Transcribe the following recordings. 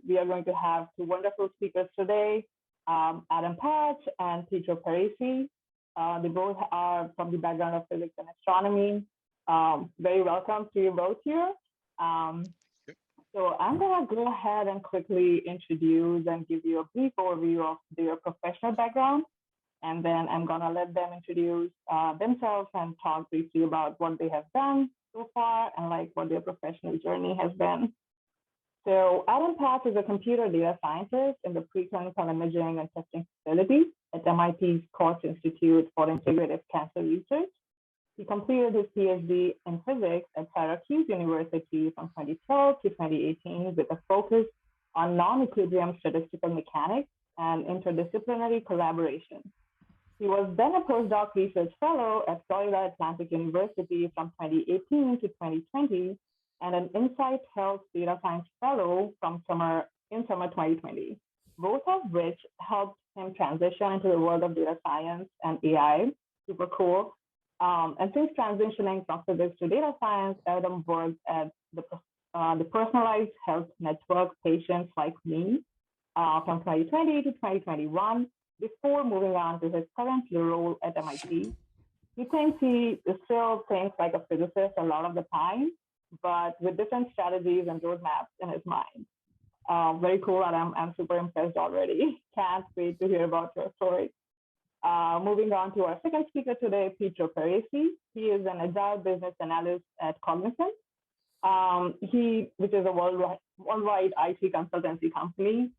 we are going to have two wonderful speakers today, Adam Patch and Pietro Parisi. They both are from the background of physics and astronomy. Very welcome to you both here. So I'm going to go ahead and quickly introduce and give you a brief overview of their professional background. And then I'm going to let them introduce themselves and talk briefly about what they have done so far and like what their professional journey has been. So Adam Patch is a computer data scientist in the preclinical imaging and testing facility at MIT's Koch Institute for Integrative Cancer Research. He completed his PhD in physics at Syracuse University from 2012 to 2018 with a focus on non-equilibrium statistical mechanics and interdisciplinary collaboration. He was then a postdoc research fellow at Florida Atlantic University from 2018 to 2020 and an Insight Health Data Science Fellow from summer 2020, both of which helped him transition into the world of data science and AI. Super cool. And since transitioning from physics to data science, Adam worked at the Personalized Health Network Patients Like Me from 2020 to 2021, before moving on to his current role at MIT. He thinks he still thinks like a physicist a lot of the time, but with different strategies and roadmaps in his mind. Very cool, Adam. I'm super impressed already. Can't wait to hear about your story. Moving on to our second speaker today, Pietro Parisi. He is an agile business analyst at Cognizant, which is a worldwide IT consultancy company.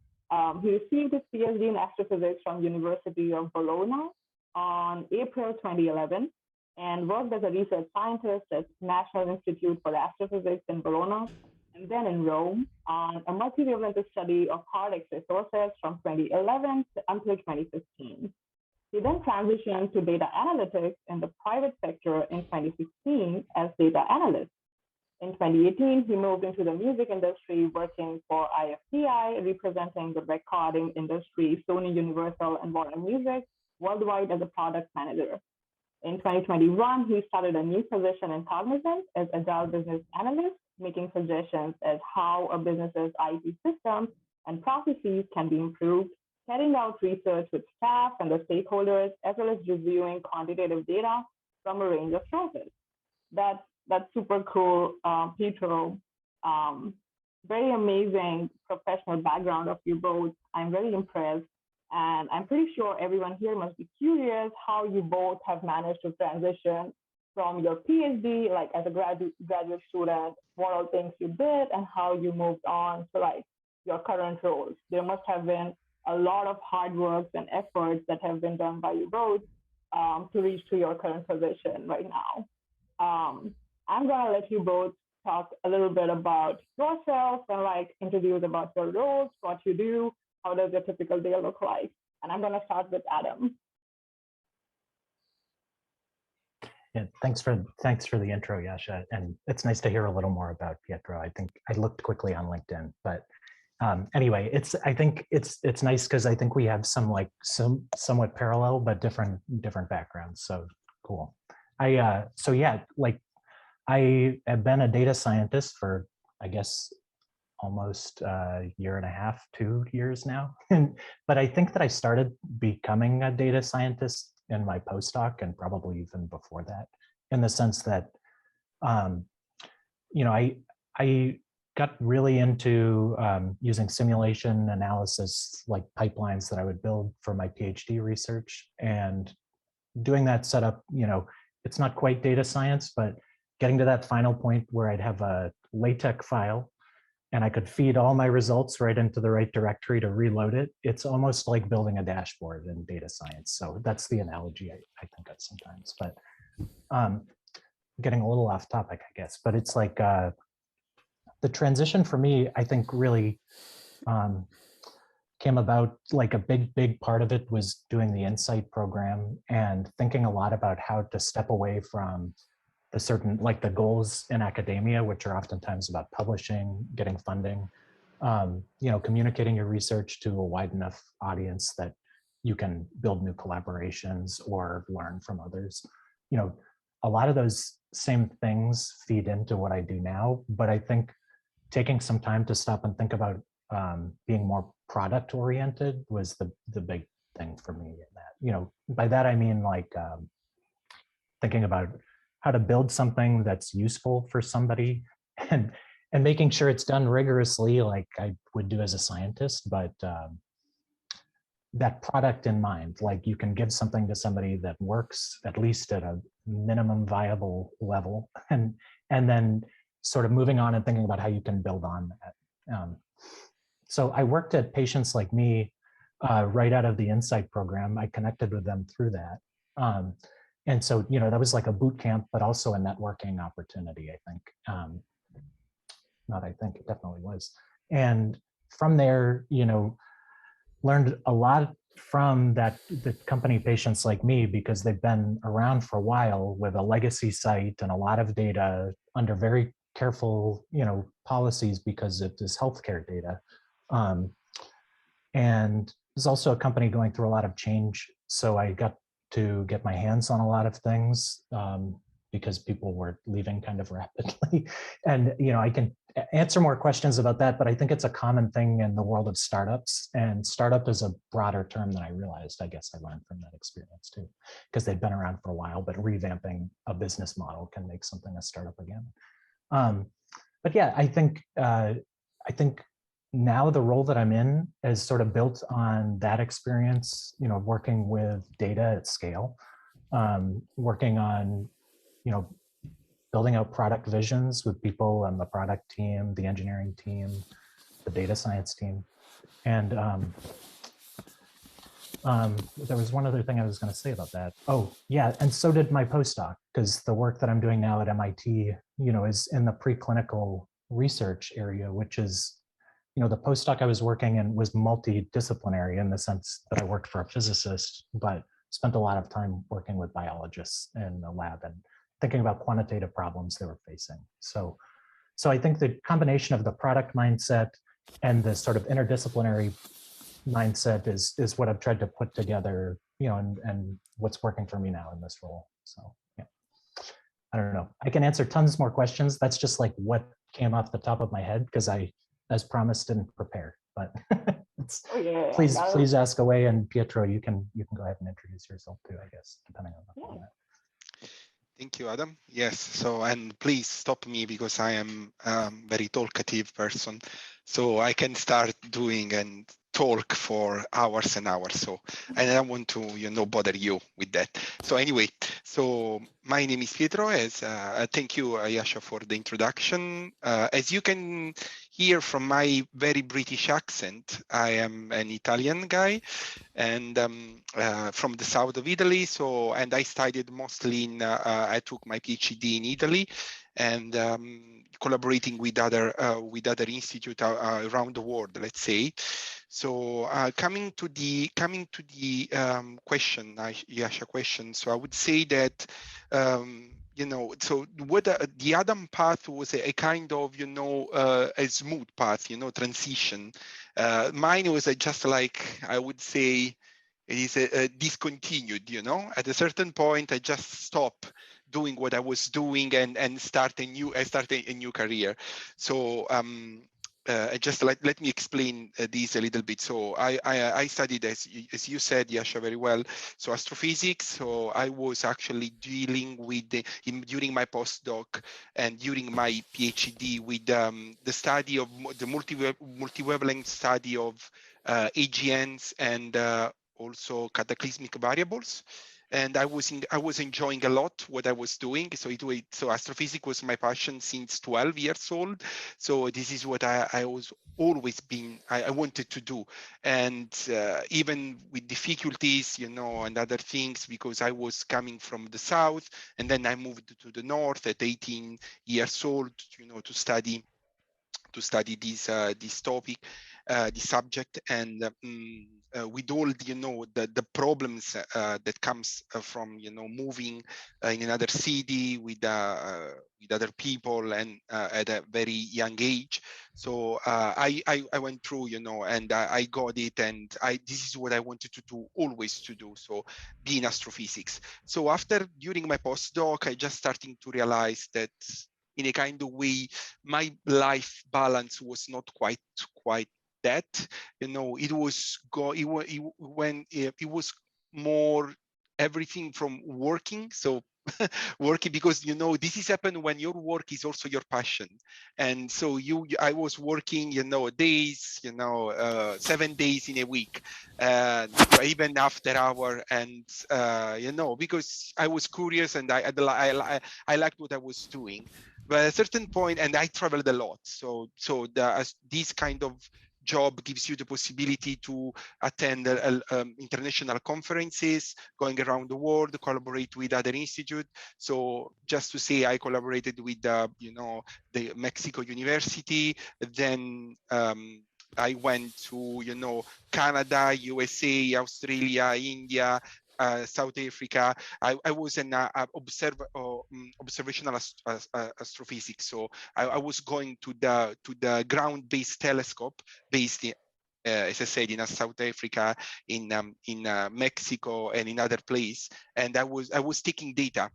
He received his PhD in astrophysics from University of Bologna on April 2011 and worked as a research scientist at National Institute for Astrophysics in Bologna and then in Rome on a multi-wavelength study of hard X-ray sources from 2011 until 2015. He then transitioned to data analytics in the private sector in 2016 as data analyst. In 2018, he moved into the music industry, working for IFPI, representing the recording industry, Sony, Universal, and Warner Music worldwide as a product manager. In 2021, he started a new position in Cognizant as Agile Business Analyst, making suggestions as how a business's IT systems and processes can be improved, carrying out research with staff and the stakeholders, as well as reviewing quantitative data from a range of sources. That's super cool, Pietro. Very amazing professional background of you both. I'm very impressed. And I'm pretty sure everyone here must be curious how you both have managed to transition from your PhD, like as a graduate student, what all things you did and how you moved on to like your current roles. There must have been a lot of hard work and efforts that have been done by you both to reach to your current position right now. I'm gonna let you both talk a little bit about yourself and like introduce about your roles, what you do, how does your typical day look like? And I'm gonna start with Adam. Yeah, thanks for the intro, Yasha. And it's nice to hear a little more about Pietro. I think I looked quickly on LinkedIn, but anyway, I think it's nice because I think we have some somewhat parallel but different backgrounds. So cool. So yeah, like I have been a data scientist for, I guess, almost a year and a half, 2 years now. But I think that I started becoming a data scientist in my postdoc and probably even before that, in the sense that, you know, I got really into using simulation analysis, like pipelines that I would build for my PhD research, and doing that setup, you know, it's not quite data science, but getting to that final point where I'd have a LaTeX file and I could feed all my results right into the right directory to reload it. It's almost like building a dashboard in data science. So that's the analogy I think of sometimes, but getting a little off topic, I guess, but it's like the transition for me, I think really came about, like a big part of it was doing the Insight program and thinking a lot about how to step away from the certain, like the goals in academia, which are oftentimes about publishing, getting funding, you know, communicating your research to a wide enough audience that you can build new collaborations or learn from others. You know, a lot of those same things feed into what I do now, but I think taking some time to stop and think about being more product oriented was the big thing for me in that. You know, by that I mean like thinking about how to build something that's useful for somebody and making sure it's done rigorously like I would do as a scientist, but that product in mind, like you can give something to somebody that works at least at a minimum viable level, and then sort of moving on and thinking about how you can build on that. So I worked at Patients Like Me right out of the Insight program. I connected with them through that. And so, you know, that was like a boot camp, but also a networking opportunity, I think. Not I think, it definitely was. And from there, you know, learned a lot from the company Patients Like Me, because they've been around for a while with a legacy site and a lot of data under very careful, you know, policies because it is healthcare data. And there's also a company going through a lot of change. So I got to get my hands on a lot of things because people were leaving kind of rapidly. And, you know, I can answer more questions about that, but I think it's a common thing in the world of startups. And startup is a broader term than I realized. I guess I learned from that experience too, because they've been around for a while, but revamping a business model can make something a startup again. But yeah, I think now the role that I'm in is sort of built on that experience, you know, working with data at scale, working on, you know, building out product visions with people on the product team, the engineering team, the data science team. And there was one other thing I was going to say about that. Oh, yeah, and so did my postdoc, because the work that I'm doing now at MIT, you know, is in the preclinical research area, which is, you know, the postdoc I was working in was multidisciplinary in the sense that I worked for a physicist, but spent a lot of time working with biologists in the lab and thinking about quantitative problems they were facing. So I think the combination of the product mindset and the sort of interdisciplinary mindset is what I've tried to put together, you know, and what's working for me now in this role. So yeah, I don't know. I can answer tons more questions. That's just like what came off the top of my head because I, as promised, didn't prepare. But please ask away, and Pietro, you can go ahead and introduce yourself too, I guess, depending on that. Thank you, Adam. Yes, so, and please stop me because I am a very talkative person. So I can start doing and talk for hours and hours. So I don't want to, you know, bother you with that. So anyway, so my name is Pietro. Thank you, Ayasha, for the introduction. As you can hear from my very British accent, I am an Italian guy and from the south of Italy. So, and I studied mostly in, I took my PhD in Italy and collaborating with other institutes around the world, let's say. So coming to the question, Yasha question. So I would say that, you know, so what the Adam path was a kind of, you know, a smooth path, you know, transition. Mine was just like, I would say, it is a discontinued, you know. At a certain point, I just stopped doing what I was doing and start a new career. So just let me explain this a little bit. So I studied, as you said, Yasha, very well. So astrophysics. So I was actually dealing with during my postdoc and during my PhD with the study of the multi-wavelength study of AGNs and also cataclysmic variables. And I was enjoying a lot what I was doing. So astrophysics was my passion since 12 years old. So this is what I was always been, I wanted to do. And even with difficulties, you know, and other things, because I was coming from the south and then I moved to the north at 18 years old, you know, to study this topic, this subject, and with all you know the problems that comes from, you know, moving in another city with other people and at a very young age. So I went through, you know, and I got it, and this is what I wanted to do, always to do. So be in astrophysics. So during my postdoc, I just starting to realize that in a kind of way, my life balance was not quite that. You know, it was it was more everything from working. So working, because you know this is happened when your work is also your passion. And so I was working, you know, days, you know, 7 days in a week, even after hour, and you know, because I was curious and I liked what I was doing. But at a certain point, and I traveled a lot, so this kind of job gives you the possibility to attend international conferences, going around the world, collaborate with other institutes. So just to say, I collaborated with you know, the Mexico University. Then I went to, you know, Canada, USA, Australia, India, South Africa. I was an observational astrophysics. So I was going to the ground-based telescope based in, as I said, in South Africa, in Mexico, and in other place. And I was taking data.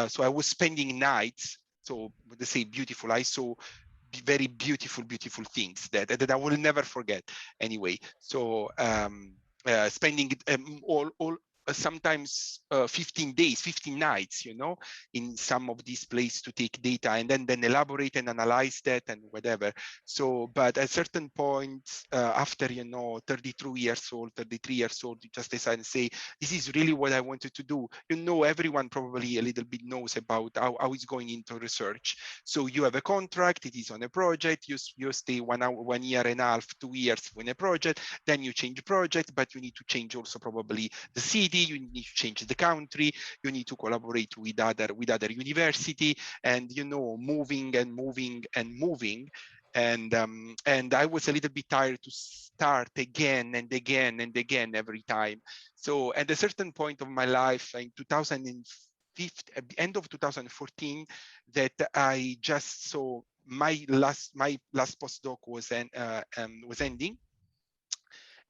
So I was spending nights. So they say beautiful. I saw very beautiful things that I will never forget. Anyway, so spending all sometimes 15 days, 15 nights, you know, in some of these places to take data and then elaborate and analyze that and whatever. So, but at a certain point, after, you know, 33 years old, you just decide and say, this is really what I wanted to do. You know, everyone probably a little bit knows about how it's going into research. So you have a contract, it is on a project, you stay 1 year and a half, 2 years in a project, then you change project, but you need to change also probably the city, you need to change the country, you need to collaborate with other university, and, you know, moving. And I was a little bit tired to start again and again and again every time. So at a certain point of my life in 2015, at the end of 2014, that I just saw my last postdoc was ending,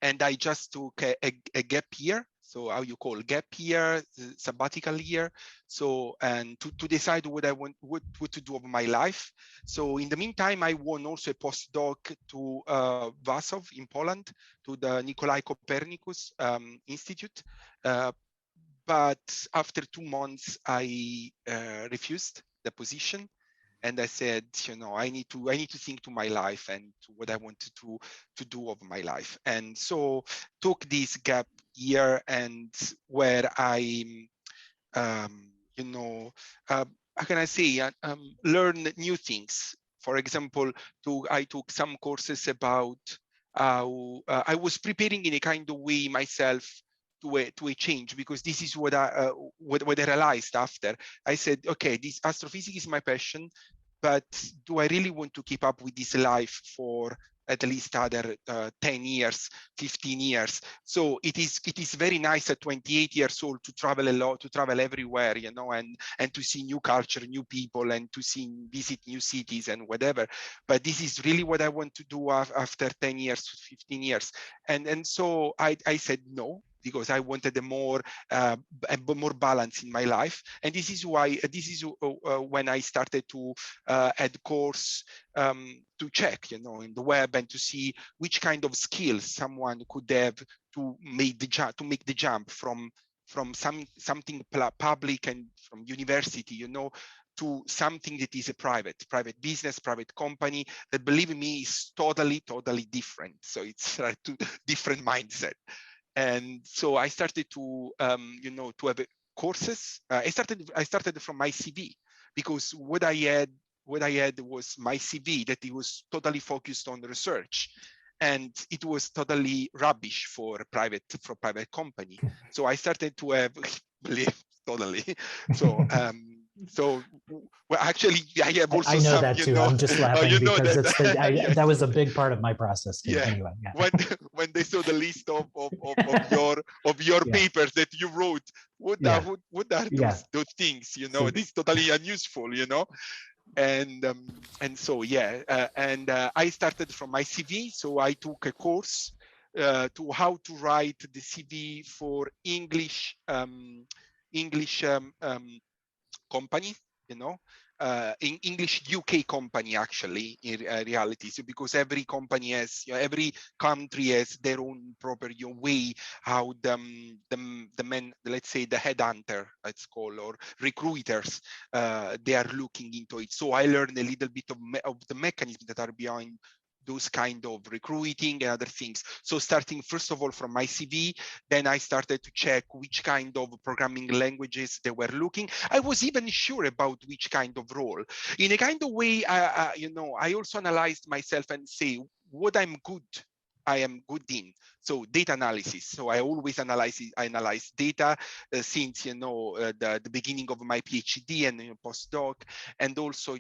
and I just took a gap year. So how you call gap year, sabbatical year. So, and to decide what I want, what to do of my life. So in the meantime, I won also a postdoc to Warsaw in Poland, to the Nikolai Copernicus Institute. But after 2 months, I refused the position. And I said, you know, I need to think to my life and to what I wanted to do of my life. And so took this gap year, and where I, you know, how can I say, learn new things. For example, I took some courses about how I was preparing in a kind of way myself to a change, because this is what I realized after. I said, okay, this astrophysics is my passion, but do I really want to keep up with this life for at least other 10 years, 15 years? So it is very nice at 28 years old to travel a lot, to travel everywhere, you know, and to see new culture, new people, and to visit new cities and whatever. But this is really what I want to do after 10 years, 15 years. And so I said no, because I wanted a more balance in my life. And this is when I started to add course to check, you know, in the web, and to see which kind of skills someone could have to make the jump from something public and from university, you know, to something that is a private business, private company, that, believe me, is totally different. So it's two different mindset. And so I started to, you know, to have courses. I started from my CV, because what I had was my CV that it was totally focused on research, and it was totally rubbish for private company. So I started to have believe totally. So so well, actually, I have also I know some, that you too. know, I'm just laughing because that, yes. that was a big part of my process too. Yeah. Anyway, yeah. When they saw the list of your Yeah. papers that you wrote, what are those things? You know, it's totally unuseful. You know, and so yeah, I started from my CV. So I took a course to how to write the CV for English company, you know, in English UK company actually in reality. So because every company has, every country has their own proper way how the men, let's say the headhunter, it's called, or recruiters, they are looking into it. So I learned a little bit of the mechanisms that are behind those kind of recruiting and other things. So starting first of all from my CV, then I started to check which kind of programming languages they were looking. I was even sure about which kind of role. In a kind of way, I also analyzed myself and say what I am good in. So data analysis. So I always analyze data since the beginning of my PhD and postdoc, and also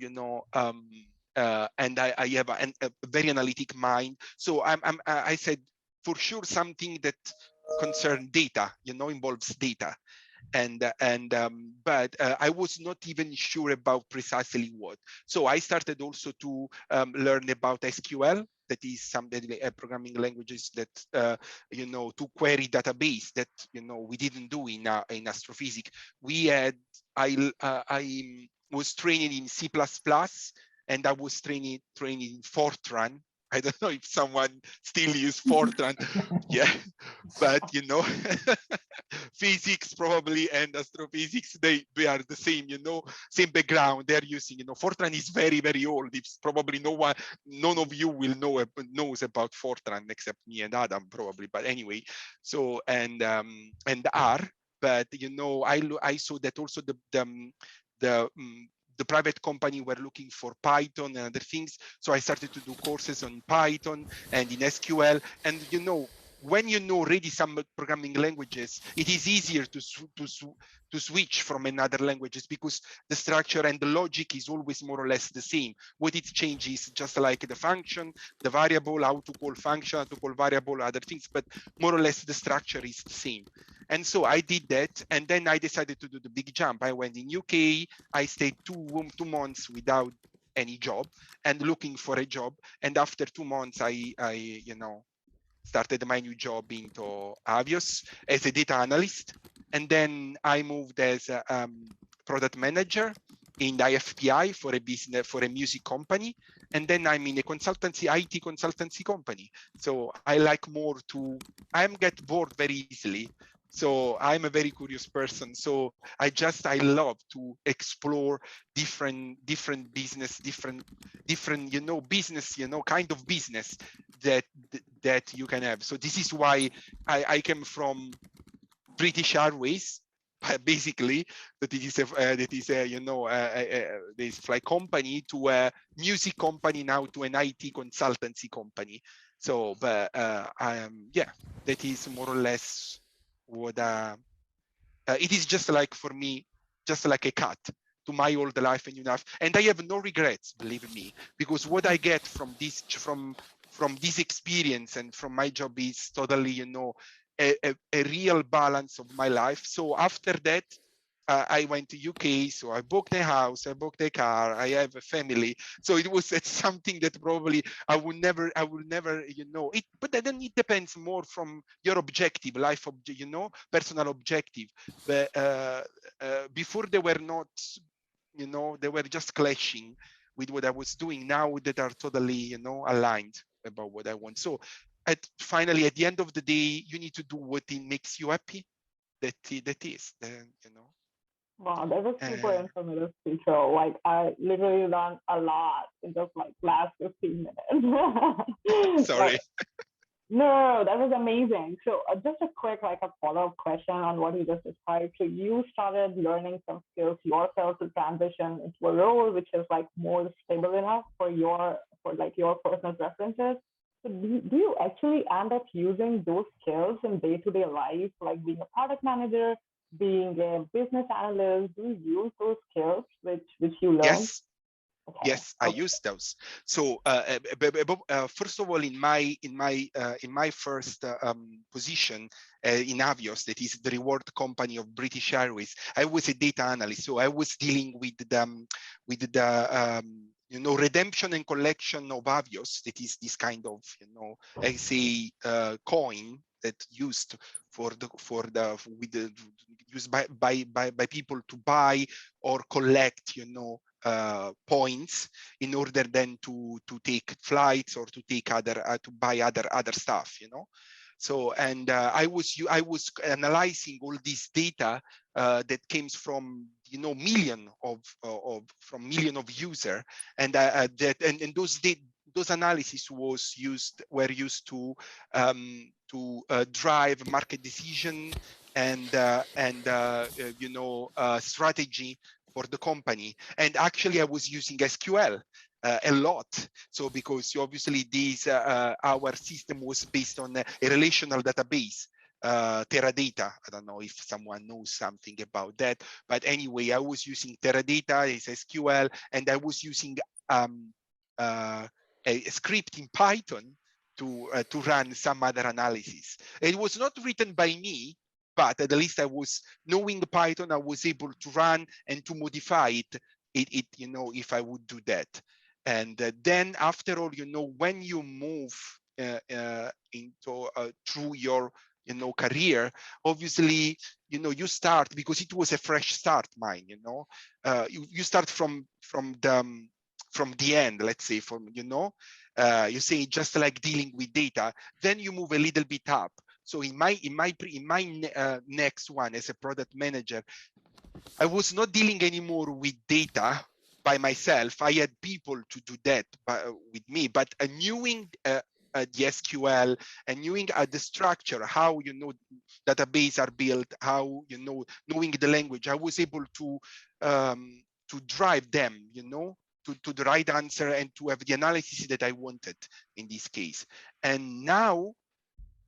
and I have a very analytic mind. So I said for sure something that concerns data, involves data. But I was not even sure about precisely what. So I started also to learn about SQL. That is something programming languages that to query database that we didn't do in astrophysics. I was training in C++, and I was training in Fortran. I don't know if someone still uses Fortran. Yeah, but physics probably and astrophysics, they are the same, same background. They're using, Fortran is very, very old. It's probably none of you will knows about Fortran except me and Adam probably. But anyway, so and R. But I saw that also the private company were looking for Python and other things. So I started to do courses on Python and in SQL. And when you know already some programming languages, it is easier to switch from another languages because the structure and the logic is always more or less the same. What it changes just like the function, the variable, how to call function, how to call variable, other things, but more or less the structure is the same. And so I did that, and then I decided to do the big jump. I went in UK. I stayed 2 months without any job and looking for a job. And after 2 months, I started my new job into Avios as a data analyst. And then I moved as a product manager in the IFPI for a music company. And then I'm in a IT consultancy company. So I like I get bored very easily. So I'm a very curious person. So I love to explore different business, different business, kind of business that you can have. So this is why I came from British Airways, basically, that it is this flight company to a music company, now to an IT consultancy company. So, but that is more or less what it is. Just like for me, just like a cut to my old life and new life, and I have no regrets, believe me, because what I get from this experience and from my job is totally a real balance of my life. So after that, I went to UK, so I booked a house, I booked a car, I have a family. So it's something that probably I will never, it. But then it depends more from your objective, life objective, personal objective. But before they were not, they were just clashing with what I was doing. Now that are totally, aligned about what I want. So finally, at the end of the day, you need to do what makes you happy. That is, Wow, that was super informative, Pietro. Like, I literally learned a lot in just like last 15 minutes. Sorry. No, that was amazing. So just a quick, like a follow-up question on what you just described. So you started learning some skills yourself to transition into a role which is like more stable enough for your personal preferences. So do you actually end up using those skills in day-to-day life, like being a product manager, being a business analyst? Do you use those skills which you learned? Yes. Okay. Yes, I use those. So first of all, in my first position in Avios, that is the reward company of British Airways, I was a data analyst. So I was dealing with the redemption and collection of Avios. That is this kind of I say coin that used used by people to buy or collect points in order then to take flights or to take other to buy other stuff, you know. So and I was analyzing all this data that came from, you know, million of user, and those analyses were used to drive market decision and you know, strategy for the company. And actually I was using SQL a lot. So because obviously these our system was based on a relational database, Teradata. I don't know if someone knows something about that, but anyway, I was using Teradata as SQL, and I was using a script in Python to run some other analysis. It was not written by me, but at least I was knowing Python. I was able to run and to modify it, you know, if I would do that. And then after all, you know, when you move into through your, you know, career, obviously, you know, you start, because it was a fresh start, mine, you know, you start from the end, let's say, from, you know, you say just like dealing with data, then you move a little bit up. So in my next one as a product manager, I was not dealing anymore with data by myself. I had people to do that with me, but knowing the SQL and knowing the structure, how, you know, database are built, how, you know, knowing the language, I was able to drive them, you know, to the right answer and to have the analysis that I wanted in this case. And now,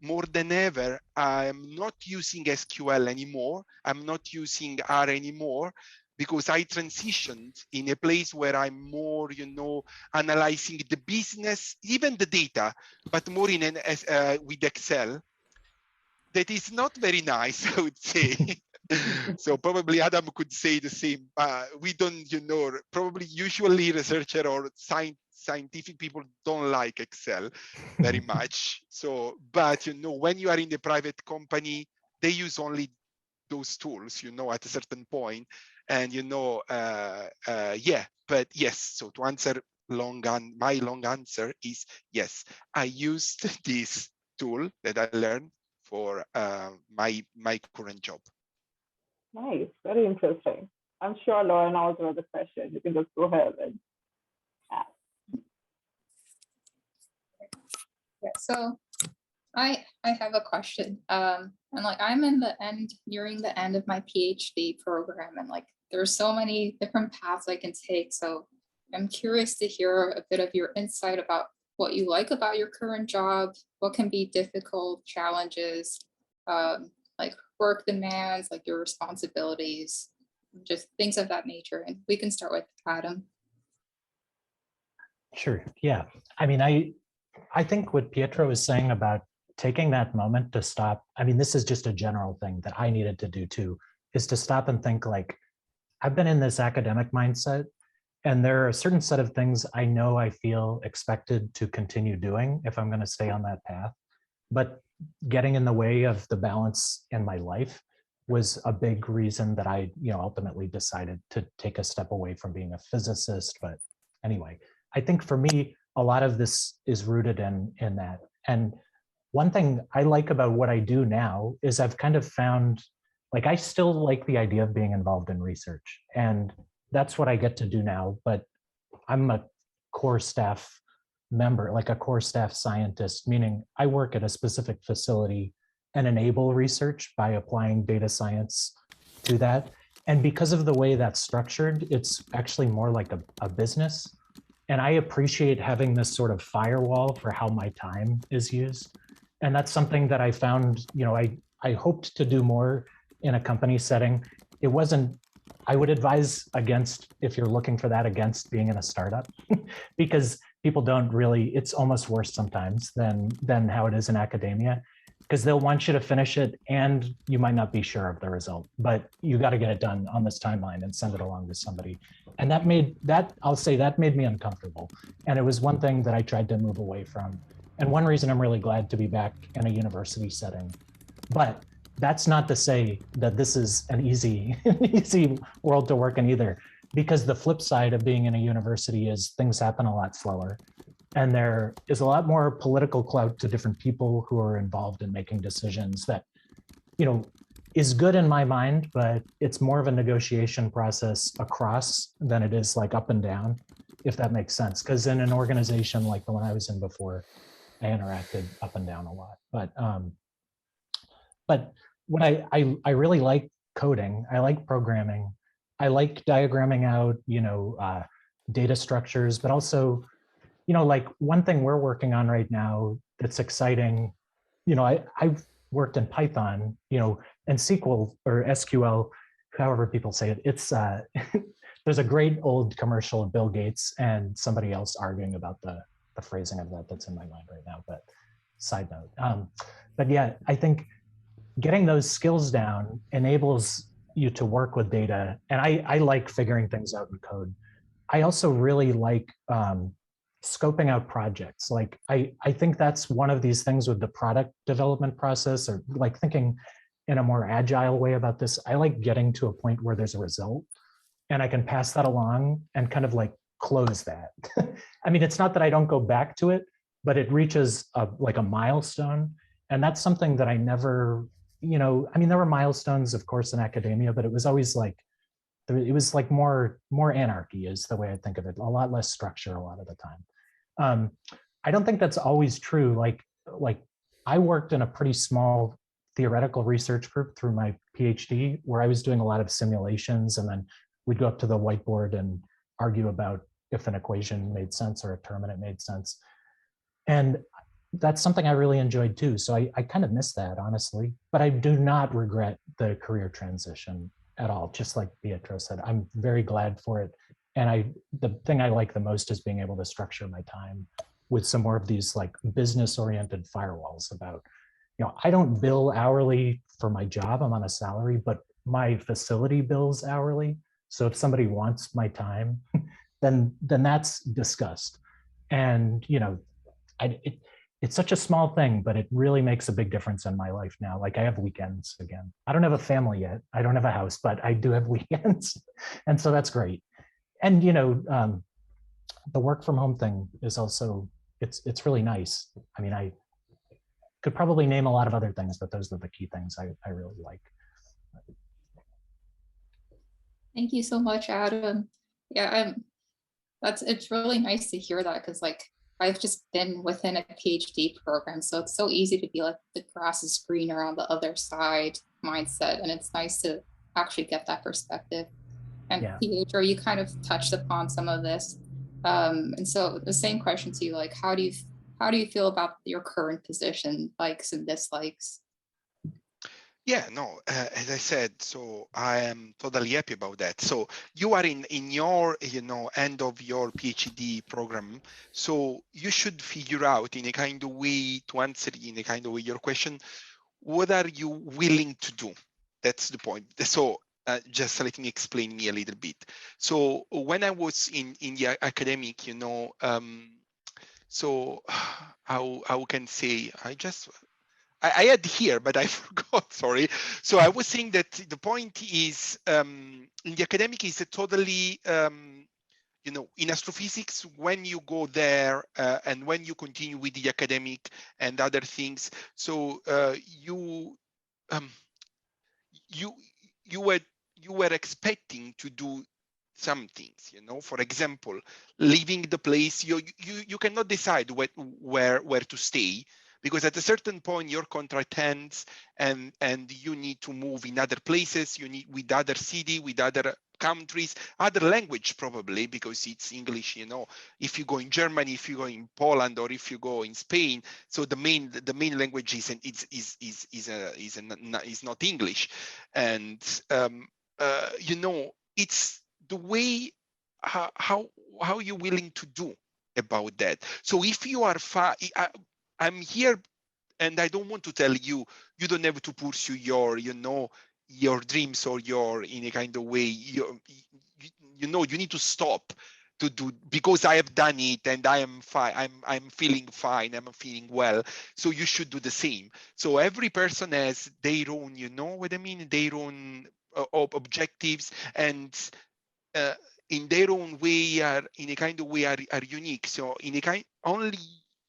more than ever, I'm not using SQL anymore. I'm not using R anymore, because I transitioned in a place where I'm more, you know, analyzing the business, even the data, but more in an with Excel. That is not very nice, I would say. So probably Adam could say the same. We don't, you know, probably usually researcher or scientific people don't like Excel very much. So, but, you know, when you are in the private company, they use only those tools, you know, at a certain point. And, you know, yeah, but yes. So to answer my long answer is yes, I used this tool that I learned for my current job. Nice, very interesting. I'm sure Lauren also has a question. You can just go ahead and ask. Yeah, so I have a question. And like I'm nearing the end of my PhD program, and like there's so many different paths I can take. So I'm curious to hear a bit of your insight about what you like about your current job, what can be difficult challenges, like work demands, like your responsibilities, just things of that nature. And we can start with Adam. Sure. Yeah. I mean, I think what Pietro was saying about taking that moment to stop, I mean, this is just a general thing that I needed to do too, is to stop and think like, I've been in this academic mindset, and there are a certain set of things I know I feel expected to continue doing if I'm going to stay on that path. But getting in the way of the balance in my life was a big reason that I, you know, ultimately decided to take a step away from being a physicist. But anyway, I think for me, a lot of this is rooted in that. And one thing I like about what I do now is I've kind of found, like, I still like the idea of being involved in research, and that's what I get to do now. But I'm a core staff member, like a core staff scientist, meaning I work at a specific facility and enable research by applying data science to that. And because of the way that's structured, it's actually more like a business. And I appreciate having this sort of firewall for how my time is used. And that's something that I found, you know, I hoped to do more in a company setting. It wasn't, I would advise against, if you're looking for that, against being in a startup, because people don't really, it's almost worse sometimes than how it is in academia, because they'll want you to finish it and you might not be sure of the result, but you got to get it done on this timeline and send it along to somebody. And I'll say that made me uncomfortable. And it was one thing that I tried to move away from. And one reason I'm really glad to be back in a university setting. But that's not to say that this is an easy world to work in either. because the flip side of being in a university is things happen a lot slower. And there is a lot more political clout to different people who are involved in making decisions that, is good in my mind, but it's more of a negotiation process across than it is like up and down, if that makes sense. Because in an organization like the one I was in before, I interacted up and down a lot. But what I really like coding, I like programming, I like diagramming out, data structures, but also, like one thing we're working on right now that's exciting, I've worked in Python, and SQL or SQL, however people say it. It's there's a great old commercial of Bill Gates and somebody else arguing about the phrasing of that that's in my mind right now. But side note, but yeah, I think getting those skills down enables you to work with data, and I like figuring things out in code. I also really like scoping out projects. Like I think that's one of these things with the product development process, or like thinking in a more agile way about this. I like getting to a point where there's a result and I can pass that along and kind of like close that. I mean, it's not that I don't go back to it, but it reaches like a milestone. And that's something that I never, I mean, there were milestones, of course, in academia, but it was always like, it was like more anarchy is the way I think of it. A lot less structure a lot of the time. I don't think that's always true. Like I worked in a pretty small theoretical research group through my PhD, where I was doing a lot of simulations, and then we'd go up to the whiteboard and argue about if an equation made sense or a term in it made sense. And that's something I really enjoyed too. So I kind of miss that, honestly, but I do not regret the career transition at all. Just like Pietro said, I'm very glad for it. And the thing I like the most is being able to structure my time with some more of these like business oriented firewalls about, I don't bill hourly for my job, I'm on a salary, but my facility bills hourly. So if somebody wants my time, then that's discussed. And, it's such a small thing, but it really makes a big difference in my life now. Like I have weekends again. I don't have a family yet. I don't have a house, but I do have weekends. And so that's great. And, the work from home thing is also, it's really nice. I mean, I could probably name a lot of other things, but those are the key things I really like. Thank you so much, Adam. Yeah, it's really nice to hear that, because like I've just been within a PhD program, so it's so easy to be like the grass is greener on the other side mindset, and it's nice to actually get that perspective. And yeah. Pietro, you kind of touched upon some of this, and so the same question to you, like how do you feel about your current position, likes and dislikes? Yeah, no, as I said, so I am totally happy about that. So you are in your, end of your PhD program. So you should figure out in a kind of way to answer in a kind of way your question, what are you willing to do? That's the point. So just let me explain me a little bit. So when I was in the academic, so how can say, I had here, but I forgot, sorry. So I was saying that the point is, in the academic is totally, in astrophysics, when you go there and when you continue with the academic and other things, so you were expecting to do some things, for example, leaving the place, you cannot decide where to stay, because at a certain point your contract ends and you need to move in other places, you need with other city, with other countries, other language probably, because it's English, if you go in Germany, if you go in Poland, or if you go in Spain, so the main language is not English. And it's the way how you're willing to do about that. So if you are far, I'm here and I don't want to tell you, you don't have to pursue your dreams or your, in a kind of way, you need to stop to do, because I have done it and I am fine, I'm feeling fine, I'm feeling well. So you should do the same. So every person has their own, their own objectives. And in their own way are in a kind of way are unique. So in a kind only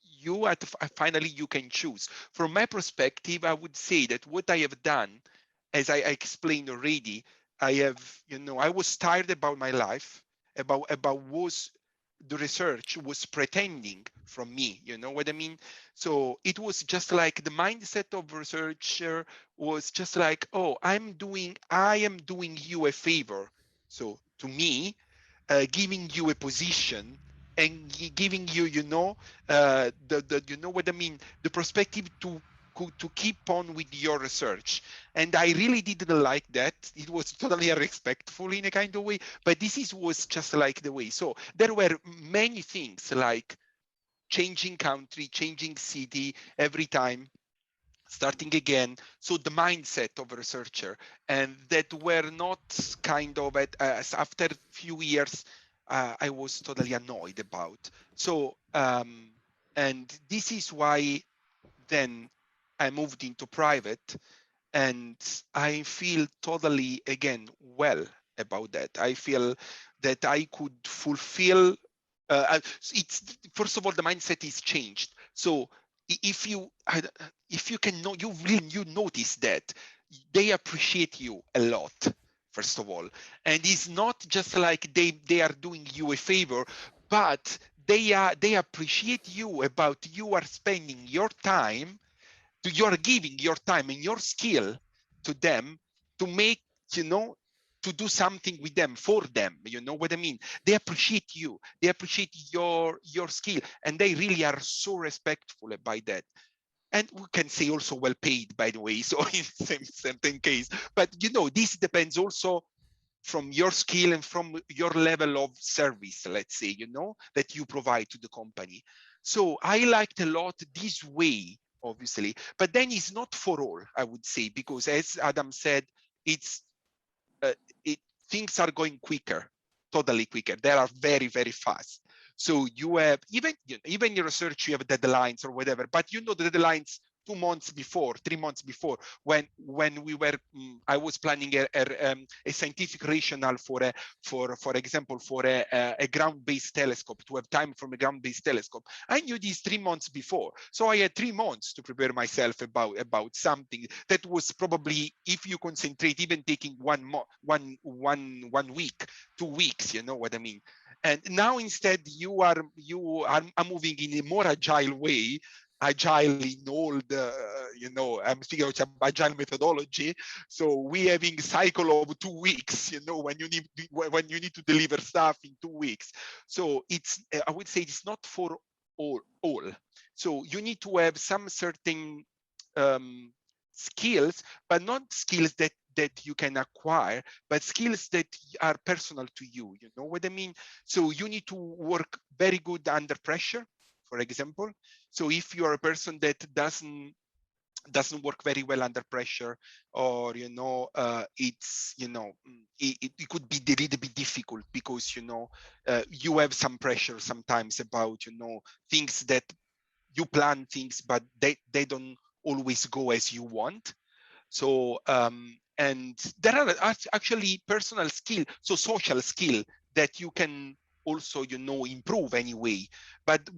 you finally you can choose. From my perspective, I would say that what I have done, as I explained already, I have, I was tired about my life, about was the research was pretending from me, you know what I mean? So it was just like the mindset of researcher was just like, oh, I am doing you a favor. So to me, giving you a position and giving you, you know what I mean, the perspective to keep on with your research. And I really didn't like that. It was totally unrespectful in a kind of way, but was just like the way. So there were many things like changing country, changing city every time, starting again. So the mindset of a researcher, and that were not kind of after a few years, I was totally annoyed about. So, and this is why then I moved into private, and I feel totally, again, well about that. I feel that I could fulfill, it's, first of all, the mindset is changed. So if you can know, you notice that they appreciate you a lot, first of all. And it's not just like they are doing you a favor, but they appreciate you about you are spending your time, you're giving your time and your skill to them to make, to do something with them, for them, you know what I mean? They appreciate you, they appreciate your skill, and they really are so respectful about that. And we can say also well paid, by the way, so in certain case. But this depends also from your skill and from your level of service, let's say, that you provide to the company. So I liked a lot this way, obviously, but then it's not for all, I would say, because as Adam said, things are going quicker, totally quicker. They are very, very fast. So you have, even in research, you have deadlines or whatever, but the deadlines 2 months before, 3 months before, when we were, I was planning a scientific rationale for example, for a ground-based telescope, to have time from a ground-based telescope. I knew this 3 months before, so I had 3 months to prepare myself about something that was probably, if you concentrate, even taking 1 week, 2 weeks, you know what I mean? And now instead you are moving in a more agile way, agile in all the, I'm speaking of agile methodology. So we having cycle of 2 weeks, when you need to deliver stuff in 2 weeks. So it's, I would say it's not for all. So you need to have some certain skills, but not skills that you can acquire, but skills that are personal to you. You know what I mean? So you need to work very good under pressure, for example. So if you are a person that doesn't work very well under pressure, or it's it could be a little bit difficult, because you have some pressure sometimes about things that you plan things, but they don't always go as you want. So and there are actually personal skill, so social skill, that you can also improve anyway. But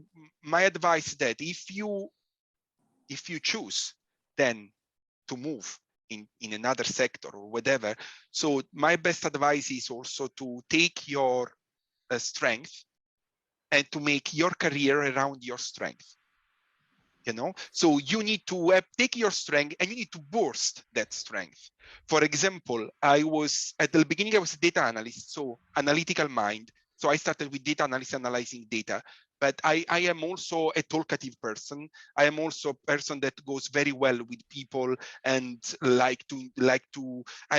my advice is that if you choose then to move in another sector or whatever, so my best advice is also to take your strength and to make your career around your strength. So you need to take your strength and you need to burst that strength. For example, I was at the beginning, I was a data analyst, so analytical mind. So I started with data analysis, analyzing data, but I am also a talkative person. I am also a person that goes very well with people and I'm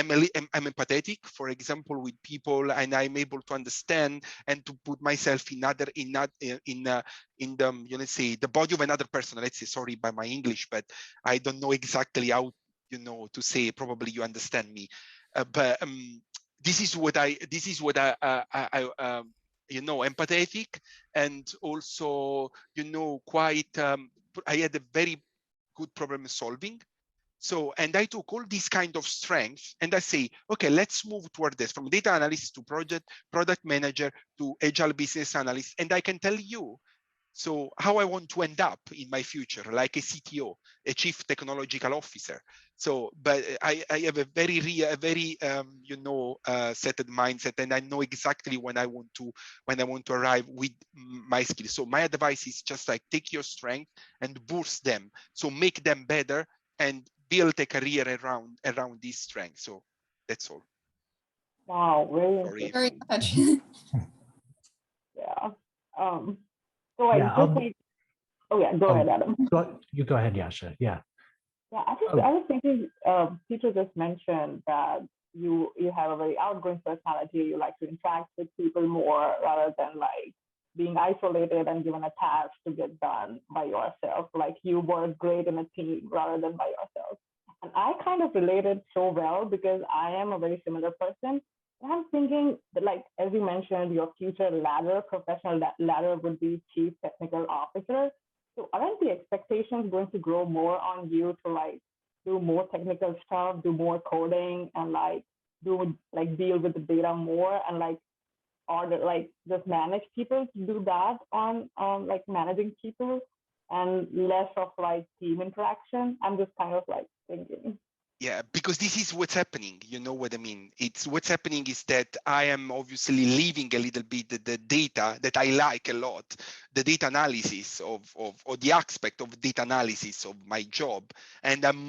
empathetic, for example, with people, and I'm able to understand and to put myself in the, let's say, the body of another person. Let's say, sorry by my English, but I don't know exactly how, to say. Probably you understand me, but this is what I empathetic, and also, quite, I had a very good problem solving. So, and I took all these kind of strengths and I say, okay, let's move toward this, from data analyst to product manager to agile business analyst. And I can tell you, so how I want to end up in my future, like a CTO, a chief technological officer. So, but I have a very, settled mindset, and I know exactly when I want to arrive with my skills. So my advice is just like take your strength and boost them. So make them better and build a career around these strengths. So that's all. Wow, very Sorry. Very interesting. much. Yeah. So like Yeah, just like, oh yeah, go ahead, Adam. You go ahead, Yasha. Yeah. Yeah, I was thinking, Pietro just mentioned that you have a very outgoing personality. You like to interact with people more rather than like being isolated and given a task to get done by yourself. Like you work great in a team rather than by yourself. And I kind of related so well because I am a very similar person. And I'm thinking that, like, as you mentioned, your future ladder, professional ladder would be chief technical officer. So aren't the expectations going to grow more on you to like do more technical stuff, do more coding, and like do like deal with the data more and like order like just manage people to do that on like managing people and less of like team interaction? I'm just kind of like thinking. Yeah, because this is what's happening. You know what I mean? It's what's happening is that I am obviously leaving a little bit the data that I like a lot, the data analysis or the aspect of data analysis of my job, and I'm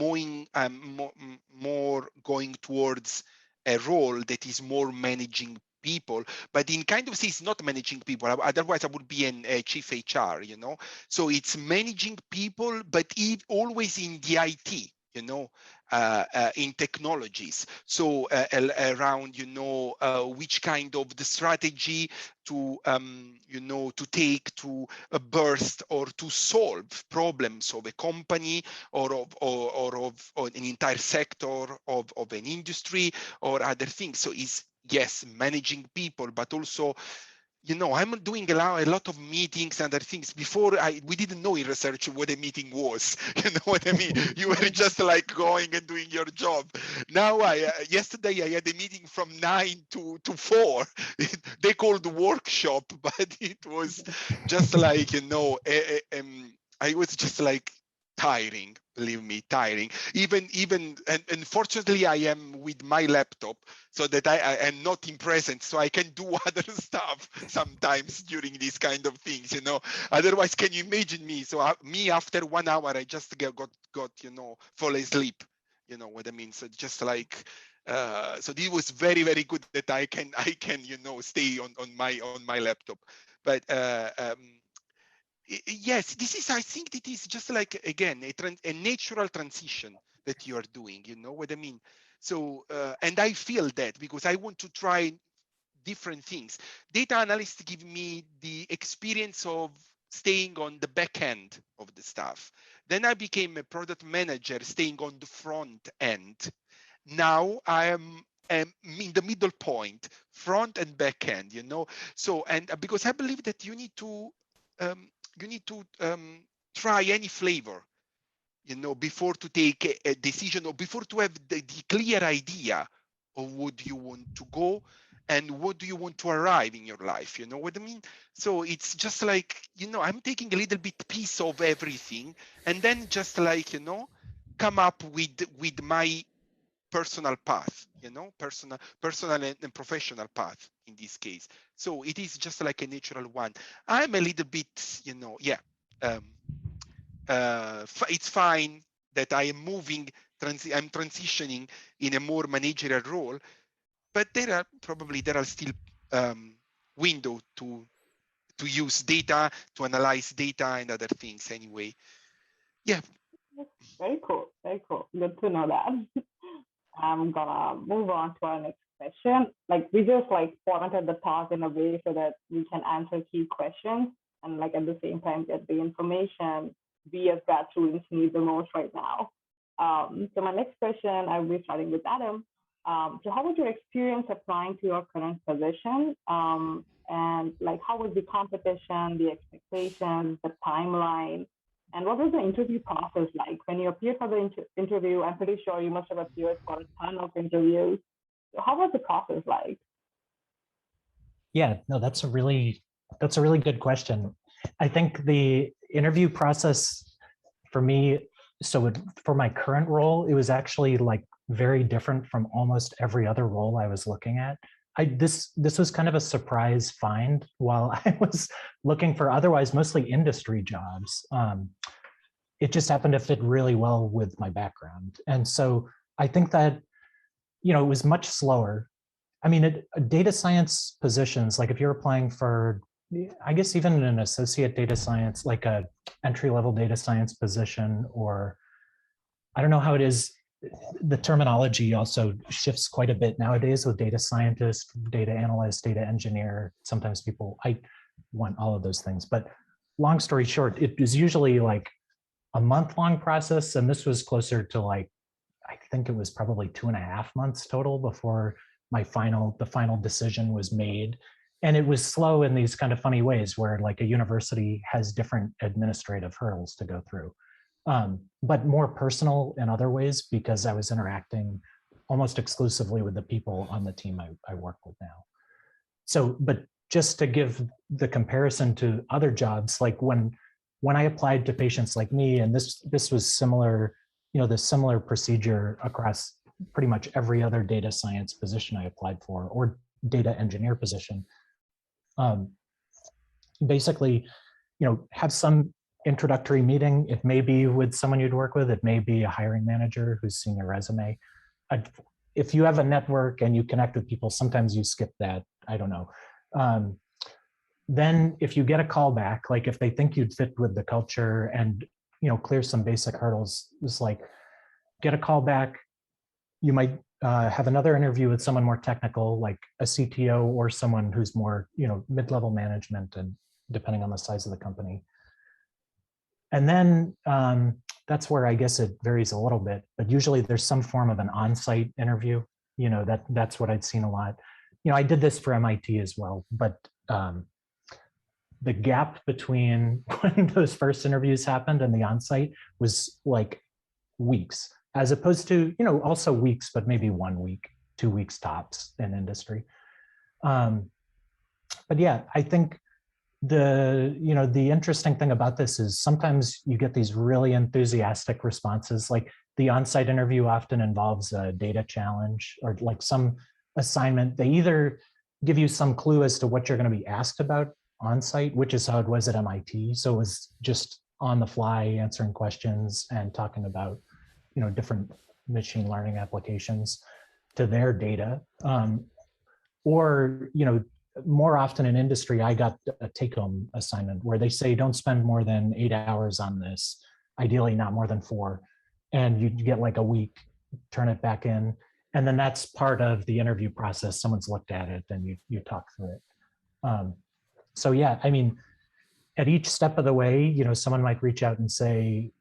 more going towards a role that is more managing people, but in kind of sense not managing people. Otherwise, I would be a chief HR. You know, so it's managing people, but always in the IT. You know, in technologies. So around, which kind of the strategy to, to take to burst or to solve problems of a company or of an entire sector of an industry or other things. So it's, yes, managing people, but also, I'm doing a lot of meetings and other things. Before we didn't know in research what a meeting was. You know what I mean? You were just like going and doing your job. Now, yesterday I had a meeting from 9 to 4. They called workshop, but it was just like, I was just like tiring, believe me, tiring. And unfortunately, I am with my laptop so that I am not in presence, so I can do other stuff sometimes during these kind of things, Otherwise, can you imagine me? So me, after 1 hour, I just got fall asleep. You know what I mean? So just like, so this was very, very good that I can, stay on my laptop. But yes, I think it is just like, again, a natural transition that you are doing, you know what I mean? So, and I feel that because I want to try different things. Data analysts give me the experience of staying on the back end of the stuff. Then I became a product manager staying on the front end. Now I am in the middle point, front and back end, So, and because I believe that you need to try any flavor, before to take a decision or before to have the clear idea of what you want to go and what do you want to arrive in your life. You know what I mean? So it's just like, I'm taking a little bit piece of everything and then just like, come up with my personal path, personal and professional path in this case. So it is just like a natural one. I'm a little bit, it's fine that I am moving, I'm transitioning in a more managerial role, but there are still window to use data, to analyze data and other things anyway. Yeah. Very cool. Very cool. Good to know that. I'm gonna move on to our next question. Like we just like formatted the talk in a way so that we can answer key questions and like at the same time get the information we as grad students need the most right now. So my next question, I'll be starting with Adam. So how was your experience applying to your current position? And like how was the competition, the expectations, the timeline? And what was the interview process like? When you appeared for the interview, I'm pretty sure you must have appeared for a ton of interviews. So how was the process like? Yeah, no, that's a really good question. I think the interview process for me, for my current role, it was actually like very different from almost every other role I was looking at. This was kind of a surprise find while I was looking for otherwise mostly industry jobs. It just happened to fit really well with my background. And so I think that, it was much slower. I mean, data science positions, like if you're applying for, I guess even an associate data science, like a entry-level data science position, or I don't know how it is, the terminology also shifts quite a bit nowadays with data scientist, data analyst, data engineer. Sometimes I want all of those things, but long story short, it is usually like a month-long process. And this was closer to like, I think it was probably 2.5 months total before the final decision was made. And it was slow in these kind of funny ways where like a university has different administrative hurdles to go through, but more personal in other ways because I was interacting almost exclusively with the people on the team I work with now. So, but just to give the comparison to other jobs, like when I applied to patients like me, and this was similar, the similar procedure across pretty much every other data science position I applied for or data engineer position. Basically, have some introductory meeting. It may be with someone you'd work with. It may be a hiring manager who's seen your resume. If you have a network and you connect with people, sometimes you skip that. I don't know. Then if you get a call back, like if they think you'd fit with the culture and clear some basic hurdles, it's like get a call back. You might have another interview with someone more technical, like a CTO or someone who's more mid-level management, and depending on the size of the company. And then that's where I guess it varies a little bit, but usually there's some form of an on-site interview. That's what I'd seen a lot. I did this for MIT as well, but the gap between when those first interviews happened and the on-site was like weeks, as opposed to, also weeks, but maybe 1 week, 2 weeks tops in industry. But yeah, I think the interesting thing about this is sometimes you get these really enthusiastic responses. Like the on-site interview often involves a data challenge or like some assignment. They either give you some clue as to what you're going to be asked about on-site, which is how it was at MIT. So it was just on the fly answering questions and talking about different machine learning applications to their data. Or more often in industry, I got a take-home assignment where they say, don't spend more than 8 hours on this, ideally not more than 4. And you get like a week, turn it back in. And then that's part of the interview process. Someone's looked at it and you talk through it. So yeah, I mean, at each step of the way, someone might reach out and say,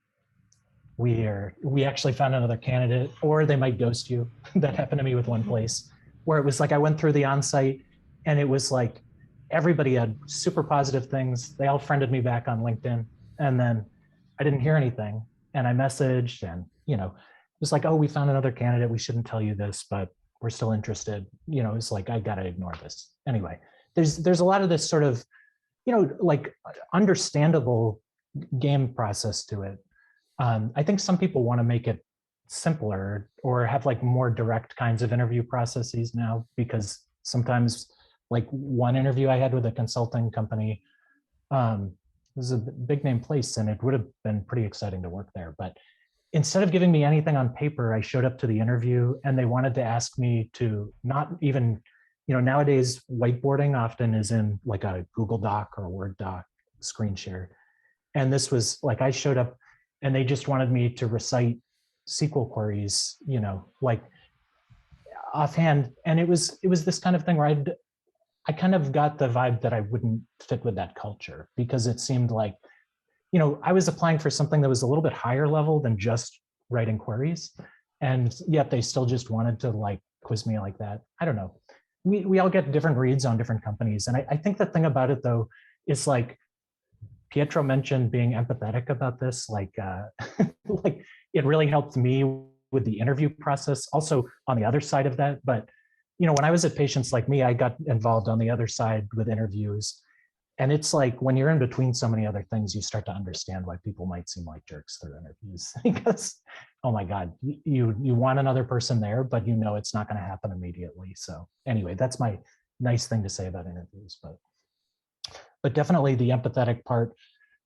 we actually found another candidate, or they might ghost you. That happened to me with one place where it was like, I went through the on-site and it was like, everybody had super positive things. They all friended me back on LinkedIn. And then I didn't hear anything. And I messaged and, it was like, oh, we found another candidate. We shouldn't tell you this, but we're still interested. It's like, I got to ignore this. Anyway, there's a lot of this sort of, like understandable game process to it. I think some people want to make it simpler or have like more direct kinds of interview processes now, because sometimes like one interview I had with a consulting company, it was a big name place and it would have been pretty exciting to work there. But instead of giving me anything on paper, I showed up to the interview and they wanted to ask me to not even, nowadays whiteboarding often is in like a Google Doc or a Word doc screen share. And this was like, I showed up and they just wanted me to recite SQL queries, like offhand. And it was this kind of thing where I kind of got the vibe that I wouldn't fit with that culture, because it seemed like, I was applying for something that was a little bit higher level than just writing queries. And yet they still just wanted to like quiz me like that. I don't know. We all get different reads on different companies. And I think the thing about it though, is like, Pietro mentioned being empathetic about this, like, like it really helped me with the interview process. Also on the other side of that, but when I was at Patients Like Me, I got involved on the other side with interviews. And it's like when you're in between so many other things, you start to understand why people might seem like jerks through interviews. Because, oh my God, you want another person there, but it's not going to happen immediately. So anyway, that's my nice thing to say about interviews. But definitely the empathetic part,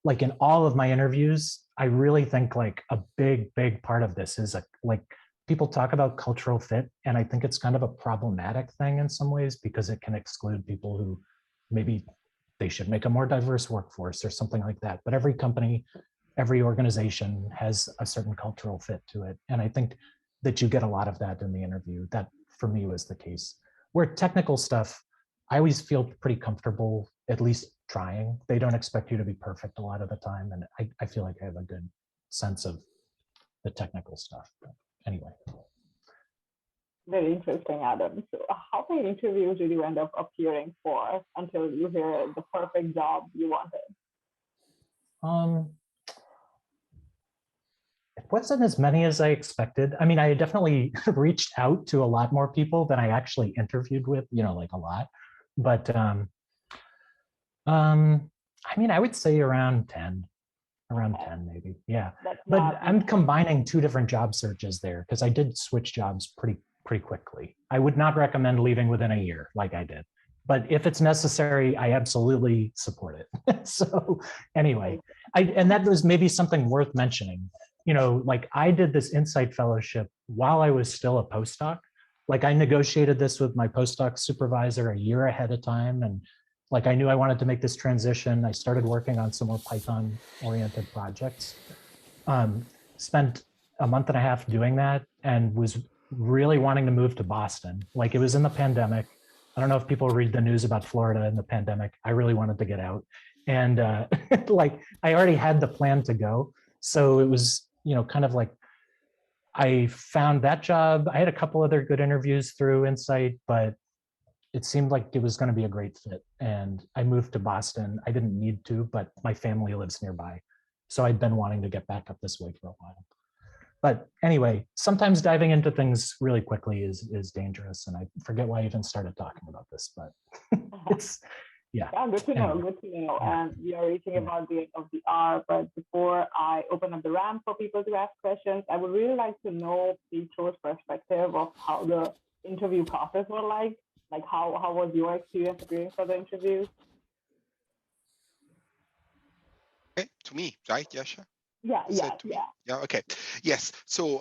like in all of my interviews, I really think like a big part of this is like people talk about cultural fit, and I think it's kind of a problematic thing in some ways because it can exclude people who maybe they should make a more diverse workforce or something like that. But every company, every organization has a certain cultural fit to it. And I think that you get a lot of that in the interview. That for me was the case. Where technical stuff, I always feel pretty comfortable at least trying. They don't expect you to be perfect a lot of the time. And I feel like I have a good sense of the technical stuff. But anyway. Very interesting, Adam. So how many interviews did you end up appearing for until you hear the perfect job you wanted? It wasn't as many as I expected. I mean, I definitely reached out to a lot more people than I actually interviewed with, like a lot. But I mean, I would say around 10 maybe. Yeah. But I'm combining two different job searches there because I did switch jobs pretty quickly. I would not recommend leaving within a year like I did. But if it's necessary, I absolutely support it. So anyway, and that was maybe something worth mentioning. Like I did this Insight Fellowship while I was still a postdoc. Like I negotiated this with my postdoc supervisor a year ahead of time. And like I knew I wanted to make this transition. I started working on some more Python-oriented projects. Spent a month and a half doing that and was really wanting to move to Boston. Like it was in the pandemic. I don't know if people read the news about Florida in the pandemic. I really wanted to get out. And like I already had the plan to go. So it was, kind of like I found that job. I had a couple other good interviews through Insight, but it seemed like it was going to be a great fit. And I moved to Boston. I didn't need to, but my family lives nearby. So I'd been wanting to get back up this way for a while. But anyway, sometimes diving into things really quickly is dangerous. And I forget why I even started talking about this, but it's, yeah. Yeah, good to know, good to know. And we are reaching about the end of the hour, but before I open up the ramp for people to ask questions, I would really like to know Pietro's perspective of how the interview process was like. Like how was your experience preparing for the interviews? Okay, to me, right, Yasha? Yeah. Yeah, okay. Yes. So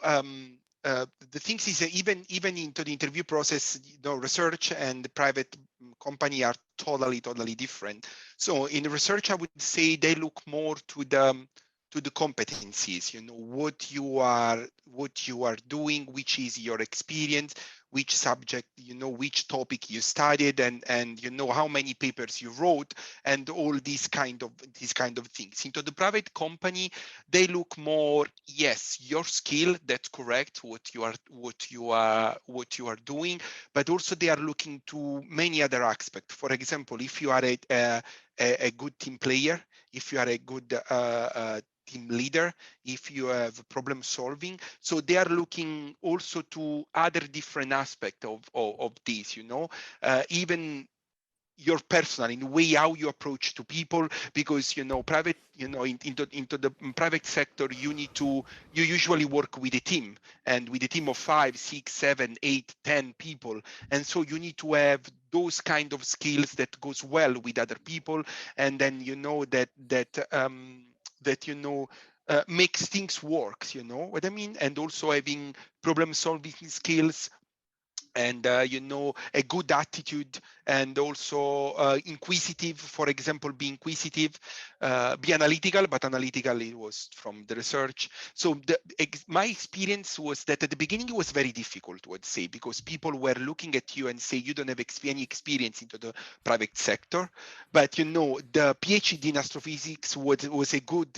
the thing is that even into the interview process, research and the private company are totally different. So in research, I would say they look more to the competencies, what you are doing, which is your experience, which subject, which topic you studied, and how many papers you wrote, and all these kind of things. Into the private company, they look more, yes, your skill, that's correct, what you are doing, but also they are looking to many other aspects. For example, if you are a good team player, if you are a good team leader, if you have problem solving. So they are looking also to other different aspects of this, even your personal, in the way how you approach to people, because private, into the private sector, you usually work with a team, and with a team of 5, 6, 7, 8, 10 people, and so you need to have those kind of skills that goes well with other people, and then makes things work, what I mean, and also having problem solving skills, and a good attitude, and also inquisitive. For example, be inquisitive, be analytical, but analytical, it was from the research. So my experience was that at the beginning it was very difficult, I would say, because people were looking at you and say you don't have any experience into the private sector. But the PhD in astrophysics was a good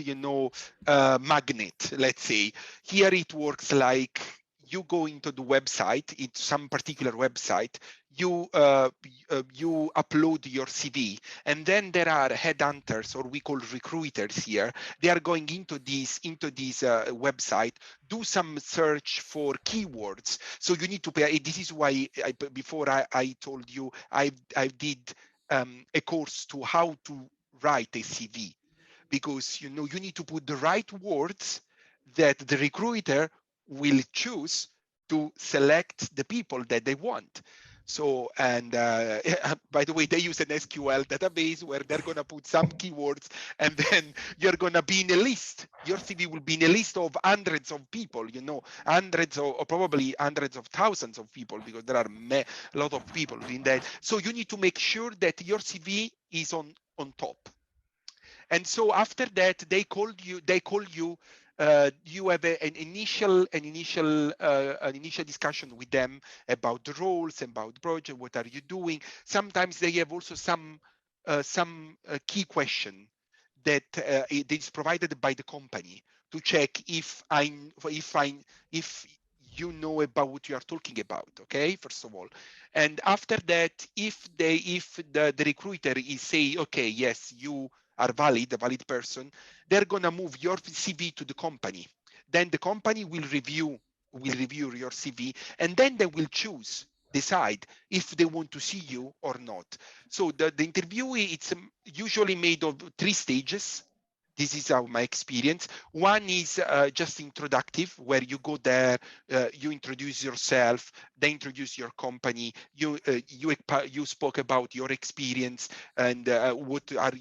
magnet, let's say. Here it works like you go into the website, into some particular website, you you upload your CV, and then there are headhunters, or we call recruiters here. They are going into this website, do some search for keywords. So you need to pay. This is why before I told you I did a course to how to write a CV, because you need to put the right words that the recruiter will choose to select the people that they want. So, and by the way, they use an SQL database where they're going to put some keywords, and then you're going to be in a list. Your CV will be in a list of hundreds of people, hundreds or probably hundreds of thousands of people, because there are a lot of people in that. So you need to make sure that your CV is on top. And so after that, they call you. You have an initial discussion with them about the roles, about the project. What are you doing? Sometimes they have also some key question that it is provided by the company to check if you know about what you are talking about. Okay, first of all, and after that, if the recruiter is say, okay, yes, you are valid, a valid person, they're gonna move your CV to the company. Then the company will review your CV, and then they will decide if they want to see you or not. So the interview, it's usually made of 3 stages. This is my experience. One is just introductive, where you go there, you introduce yourself, they introduce your company, you spoke about your experience, and what are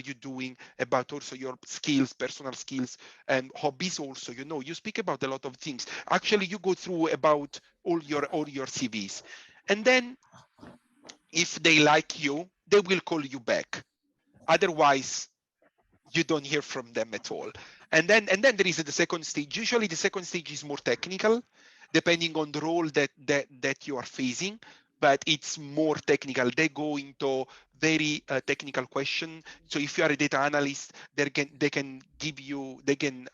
you doing, about also your skills, personal skills, and hobbies. Also, you speak about a lot of things. Actually, you go through about all your CVs, and then if they like you, they will call you back. Otherwise, you don't hear from them at all. And then there is the second stage. Usually the second stage is more technical, depending on the role that you are facing, but it's more technical. They go into very technical question. So if you are a data analyst, they can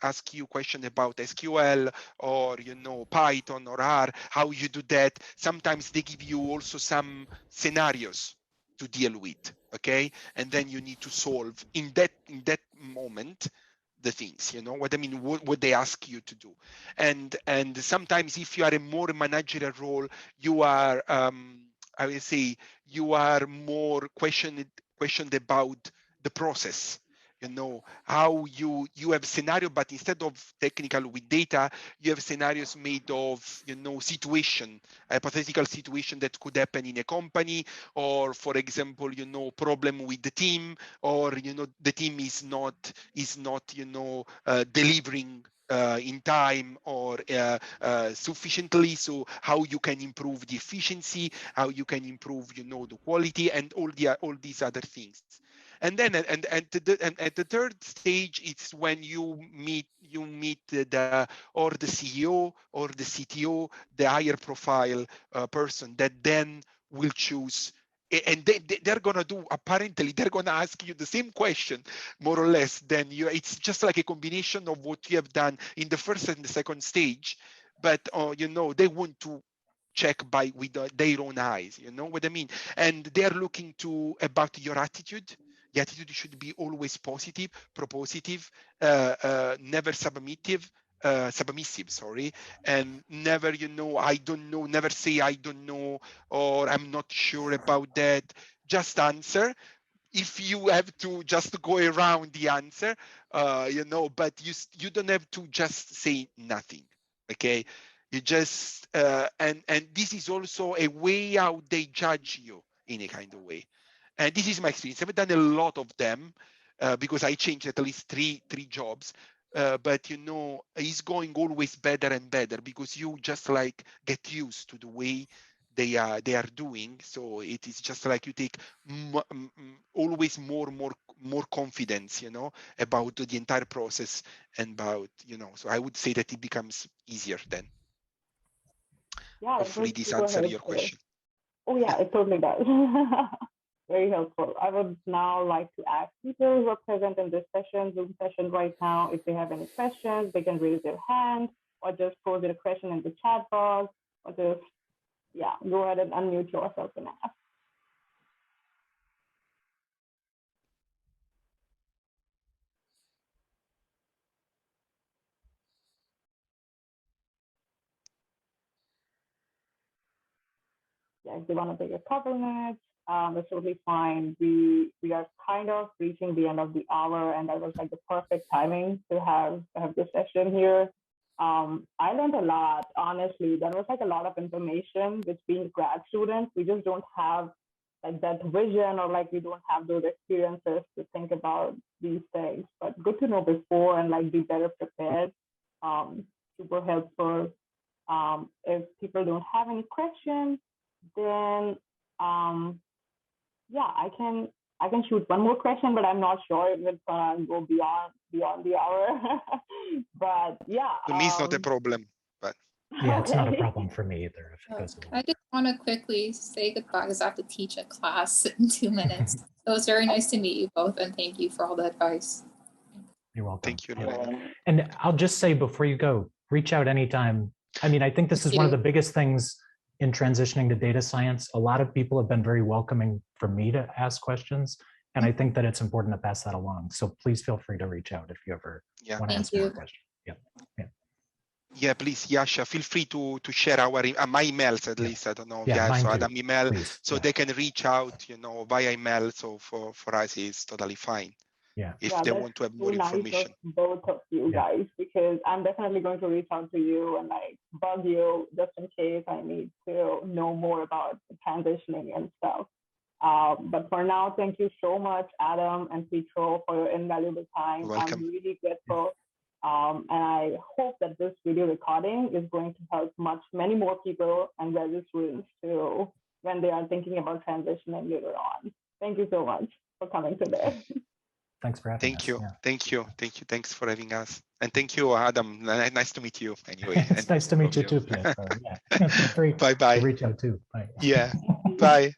ask you question about SQL, or Python or R, how you do that. Sometimes they give you also some scenarios to deal with, okay? And then you need to solve in that moment the things, what I mean, what they ask you to do. And sometimes if you are a more managerial role, you are I will say you are more questioned about the process. How you have scenario, but instead of technical with data, you have scenarios made of situation, hypothetical situation that could happen in a company, or for example, problem with the team, or the team is not delivering in time, or sufficiently. So how you can improve the efficiency, how you can improve the quality, and all these other things. And then and at the third stage, it's when you meet the CEO or the CTO, the higher profile person that then will choose. And they're gonna do, apparently they're gonna ask you the same question, more or less. Then it's just like a combination of what you have done in the first and the second stage, but they want to check with their own eyes. You know what I mean? And they're looking about your attitude. The attitude should be always positive, propositive, never submissive, and never, I don't know, never say I don't know, or I'm not sure about that. Just answer. If you have to just go around the answer, but you don't have to just say nothing. Okay, you just and this is also a way how they judge you in a kind of way. And this is my experience. I've done a lot of them because I changed at least three jobs. But it's going always better and better, because you just like get used to the way they are doing. So it is just like you take always more confidence, about the entire process, and about, so I would say that it becomes easier then. Yeah, hopefully this answers your question. Oh yeah, it totally does. Very helpful. I would now like to ask people who are present in this Zoom session right now, if they have any questions, they can raise their hand, or just pose it a question in the chat box, or just, yeah, go ahead and unmute yourself and ask. Yeah, if they want to take a couple minutes, that's totally fine. We are kind of reaching the end of the hour, and that was like the perfect timing to have this session here. I learned a lot, honestly. That was like a lot of information, which being grad students, we just don't have like that vision, or like we don't have those experiences to think about these things. But good to know before and like be better prepared. Super helpful. If people don't have any questions, then yeah, I can shoot one more question, but I'm not sure if it's gonna go beyond the hour. But yeah, To me, it's not a problem. But Yeah, it's not a okay. problem for me either. If it goes a little I just want to quickly say goodbye because I have to teach a class in 2 minutes. So it was very nice to meet you both, and thank you for all the advice. You're welcome. thank you, Lorena. And I'll just say before you go, reach out anytime. I mean, I think this is one of the biggest things in transitioning to data science. A lot of people have been very welcoming for me to ask questions. And I think that it's important to pass that along. So please feel free to reach out if you ever want to ask more questions. Yeah, please, Yasha, feel free to share our my emails at least. I don't know. So Adam email, please. so they can reach out, via email. So for us, it's totally fine. Yeah. If they want to have more information. Nice of both of you guys, because I'm definitely going to reach out to you and like bug you just in case I need to know more about transitioning and stuff. But for now, thank you so much, Adam and Pietro, for your invaluable time. Welcome. I'm really grateful. And I hope that this video recording is going to help many more people and graduate students too when they are thinking about transitioning later on. Thank you so much for coming today. Thanks for having us. Thank you. Thanks for having us. And thank you, Adam. Nice to meet you anyway. It's nice to meet you too, Pietro. Yeah. Feel free Bye-bye. to reach out too. Bye. Yeah. Bye.